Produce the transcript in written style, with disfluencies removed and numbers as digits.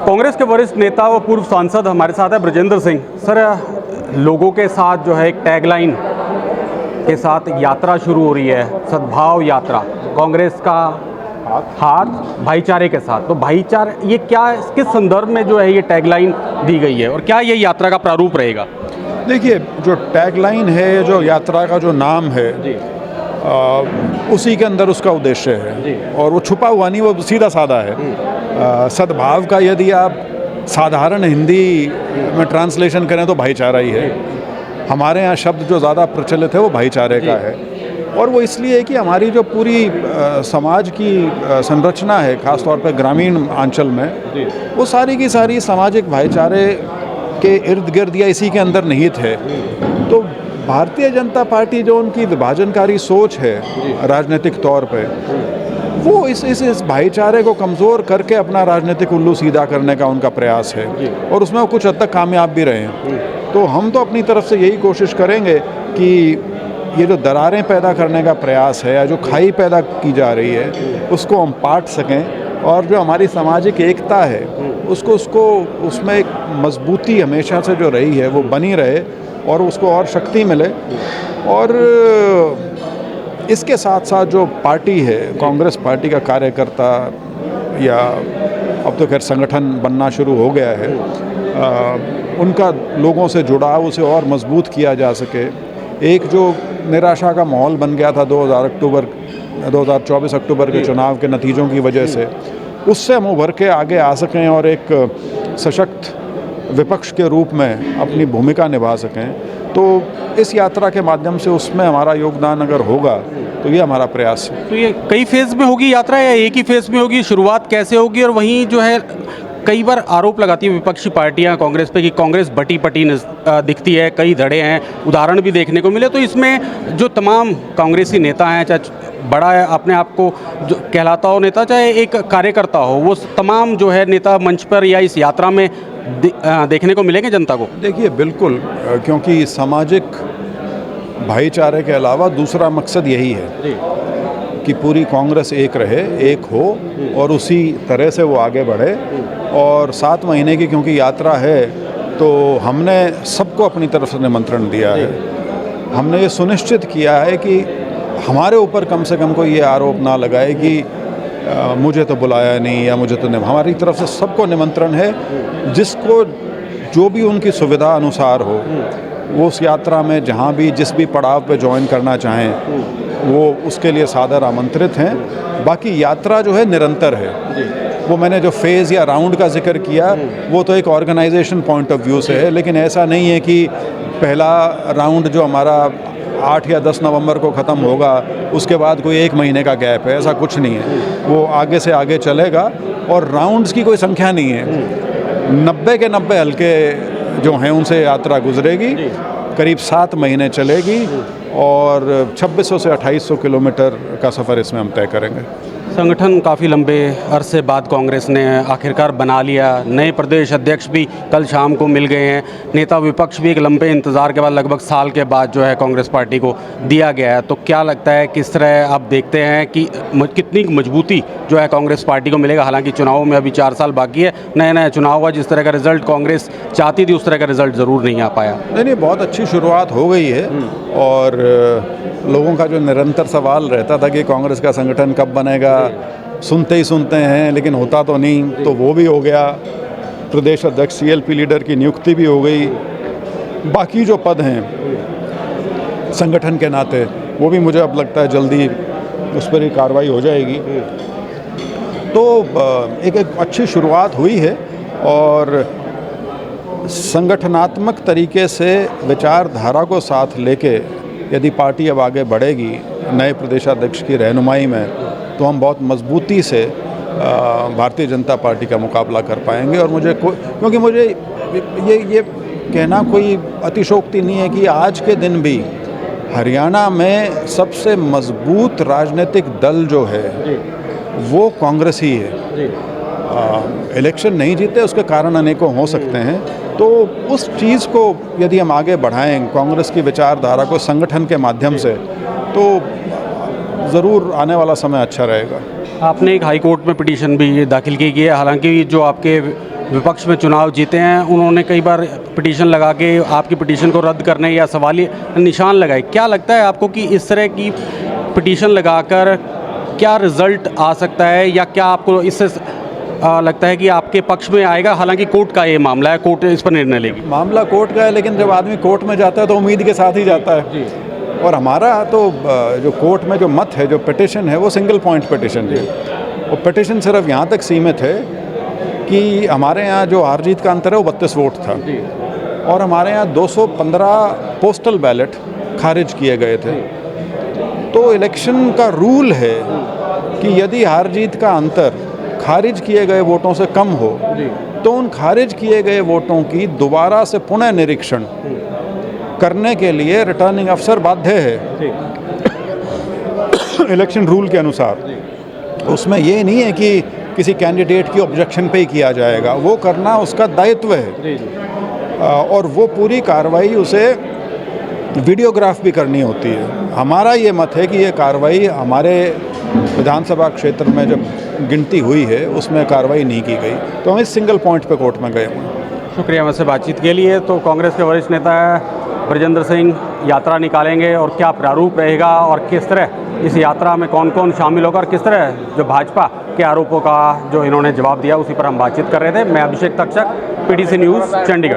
कांग्रेस के वरिष्ठ नेता व पूर्व सांसद हमारे साथ है ब्रजेंद्र सिंह। सर, लोगों के साथ जो है एक टैगलाइन के साथ यात्रा शुरू हो रही है, सद्भाव यात्रा, कांग्रेस का हाथ भाईचारे के साथ। तो भाईचारा ये क्या, किस संदर्भ में जो है ये टैगलाइन दी गई है और क्या ये यात्रा का प्रारूप रहेगा? देखिए, जो टैगलाइन है, जो यात्रा का जो नाम है, उसी के अंदर उसका उद्देश्य है और वो छुपा हुआ नहीं, वो सीधा साधा है। सद्भाव का यदि आप साधारण हिंदी में ट्रांसलेशन करें तो भाईचारा ही है। हमारे यहाँ शब्द जो ज़्यादा प्रचलित है वो भाईचारे का है, और वो इसलिए है कि हमारी जो पूरी समाज की संरचना है, ख़ास तौर पर ग्रामीण अंचल में, वो सारी की सारी सामाजिक भाईचारे के इर्द गिर्द या इसी के अंदर निहित है। तो भारतीय जनता पार्टी जो उनकी विभाजनकारी सोच है राजनीतिक तौर पे, वो इस भाईचारे को कमज़ोर करके अपना राजनीतिक उल्लू सीधा करने का उनका प्रयास है, और उसमें वो कुछ हद तक कामयाब भी रहे हैं। तो हम तो अपनी तरफ से यही कोशिश करेंगे कि ये जो दरारें पैदा करने का प्रयास है या जो खाई पैदा की जा रही है, उसको हम पाट सकें, और जो हमारी सामाजिक एकता है उसमें एक मजबूती हमेशा से जो रही है वो बनी रहे और उसको और शक्ति मिले। और इसके साथ साथ जो पार्टी है, कांग्रेस पार्टी का कार्यकर्ता, या अब तो खैर संगठन बनना शुरू हो गया है, उनका लोगों से जुड़ाव उसे और मजबूत किया जा सके। एक जो निराशा का माहौल बन गया था 2024 अक्टूबर के चुनाव के नतीजों की वजह से, उससे हम उभर के आगे आ सकें और एक सशक्त विपक्ष के रूप में अपनी भूमिका निभा सकें। तो इस यात्रा के माध्यम से उसमें हमारा योगदान अगर होगा तो ये हमारा प्रयास है। तो ये कई फेज़ में होगी यात्रा या एक ही फेज़ में होगी? शुरुआत कैसे होगी? और वहीं जो है कई बार आरोप लगाती है विपक्षी पार्टियां कांग्रेस पे कि कांग्रेस बटी पटी दिखती है, कई धड़े हैं, उदाहरण भी देखने को मिले। तो इसमें जो तमाम कांग्रेसी नेता हैं, चाहे बड़ा है अपने आप को जो कहलाता हो नेता, चाहे एक कार्यकर्ता हो, वो तमाम जो है नेता मंच पर या इस यात्रा में देखने को मिलेंगे जनता को? देखिए, बिल्कुल, क्योंकि सामाजिक भाईचारे के अलावा दूसरा मकसद यही है कि पूरी कांग्रेस एक रहे, एक हो, और उसी तरह से वो आगे बढ़े। और 7 महीने की क्योंकि यात्रा है, तो हमने सबको अपनी तरफ से निमंत्रण दिया है। हमने ये सुनिश्चित किया है कि हमारे ऊपर कम से कम कोई ये आरोप ना लगाए कि मुझे तो बुलाया नहीं या मुझे तो नहीं। हमारी तरफ से सबको निमंत्रण है, जिसको जो भी उनकी सुविधा अनुसार हो, वो उस यात्रा में जहाँ भी जिस भी पड़ाव पे ज्वाइन करना चाहें, वो उसके लिए सादर आमंत्रित हैं। बाकी यात्रा जो है निरंतर है। वो मैंने जो फेज़ या राउंड का जिक्र किया, वो तो एक ऑर्गेनाइजेशन पॉइंट ऑफ व्यू से है, लेकिन ऐसा नहीं है कि पहला राउंड जो हमारा 8 या 10 नवंबर को ख़त्म होगा, उसके बाद कोई 1 महीने का गैप है, ऐसा कुछ नहीं है। वो आगे से आगे चलेगा, और राउंड्स की कोई संख्या नहीं है। 90 के 90 हल्के जो हैं उनसे यात्रा गुजरेगी, करीब 7 महीने चलेगी, और 2600 से 2800 किलोमीटर का सफ़र इसमें हम तय करेंगे। संगठन काफ़ी लंबे अरसे बाद कांग्रेस ने आखिरकार बना लिया, नए प्रदेश अध्यक्ष भी कल शाम को मिल गए हैं, नेता विपक्ष भी एक लंबे इंतज़ार के बाद लगभग साल के बाद जो है कांग्रेस पार्टी को दिया गया है। तो क्या लगता है, किस तरह आप देखते हैं कि कितनी मजबूती जो है कांग्रेस पार्टी को मिलेगा? हालांकि चुनावों में अभी 4 साल बाकी है, नया नया चुनाव हुआ, जिस तरह का रिज़ल्ट कांग्रेस चाहती थी उस तरह का रिज़ल्ट ज़रूर नहीं आ पाया। नहीं, बहुत अच्छी शुरुआत हो गई है, और लोगों का जो निरंतर सवाल रहता था कि कांग्रेस का संगठन कब बनेगा, सुनते ही सुनते हैं लेकिन होता तो नहीं, तो वो भी हो गया। प्रदेश अध्यक्ष CLP लीडर की नियुक्ति भी हो गई। बाकी जो पद हैं संगठन के नाते, वो भी मुझे अब लगता है जल्दी उस पर ही कार्रवाई हो जाएगी। तो एक अच्छी शुरुआत हुई है, और संगठनात्मक तरीके से विचारधारा को साथ लेके यदि पार्टी अब आगे बढ़ेगी नए प्रदेशाध्यक्ष की रहनुमाई में, तो हम बहुत मजबूती से भारतीय जनता पार्टी का मुकाबला कर पाएंगे। और क्योंकि मुझे ये कहना कोई अतिशोक्ति नहीं है कि आज के दिन भी हरियाणा में सबसे मजबूत राजनीतिक दल जो है वो कांग्रेस ही है। इलेक्शन नहीं जीते, उसके कारण अनेकों हो सकते हैं, तो उस चीज़ को यदि हम आगे बढ़ाएं कांग्रेस की विचारधारा को संगठन के माध्यम से, तो ज़रूर आने वाला समय अच्छा रहेगा। आपने एक हाई कोर्ट में पिटीशन भी दाखिल की है, हालांकि जो आपके विपक्ष में चुनाव जीते हैं, उन्होंने कई बार पिटीशन लगा के आपकी पिटीशन को रद्द करने या सवालिया निशान लगाए। क्या लगता है आपको कि इस तरह की पिटीशन लगाकर क्या रिज़ल्ट आ सकता है, या क्या आपको इससे लगता है कि आपके पक्ष में आएगा? हालांकि कोर्ट का ये मामला है, कोर्ट इस पर निर्णय लेगी। मामला कोर्ट का है, लेकिन जब आदमी कोर्ट में जाता है तो उम्मीद के साथ ही जाता है। और हमारा तो जो कोर्ट में जो मत है, जो पिटिशन है, वो सिंगल पॉइंट पिटिशन है। वो पिटिशन सिर्फ यहाँ तक सीमित है कि हमारे यहाँ जो हार जीत का अंतर है वो 32 वोट था, और हमारे यहाँ 215 पोस्टल बैलेट खारिज किए गए थे। तो इलेक्शन का रूल है कि यदि हार जीत का अंतर खारिज किए गए वोटों से कम हो तो उन खारिज किए गए वोटों की दोबारा से पुनः निरीक्षण करने के लिए रिटर्निंग अफसर बाध्य है इलेक्शन रूल के अनुसार। उसमें ये नहीं है कि किसी कैंडिडेट की ऑब्जेक्शन पे ही किया जाएगा, वो करना उसका दायित्व है। और वो पूरी कार्रवाई उसे वीडियोग्राफ भी करनी होती है। हमारा ये मत है कि ये कार्रवाई हमारे विधानसभा क्षेत्र में जब गिनती हुई है उसमें कार्रवाई नहीं की गई, तो हम इस सिंगल पॉइंट पे कोर्ट में गए हुए हैं। शुक्रिया मुझसे बातचीत के लिए। तो कांग्रेस के वरिष्ठ नेता ब्रजेंद्र सिंह यात्रा निकालेंगे, और क्या प्रारूप रहेगा और किस तरह इस यात्रा में कौन कौन शामिल होगा और किस तरह जो भाजपा के आरोपों का जो इन्होंने जवाब दिया, उसी पर हम बातचीत कर रहे थे। मैं अभिषेक तक्षक, PTC न्यूज़, चंडीगढ़।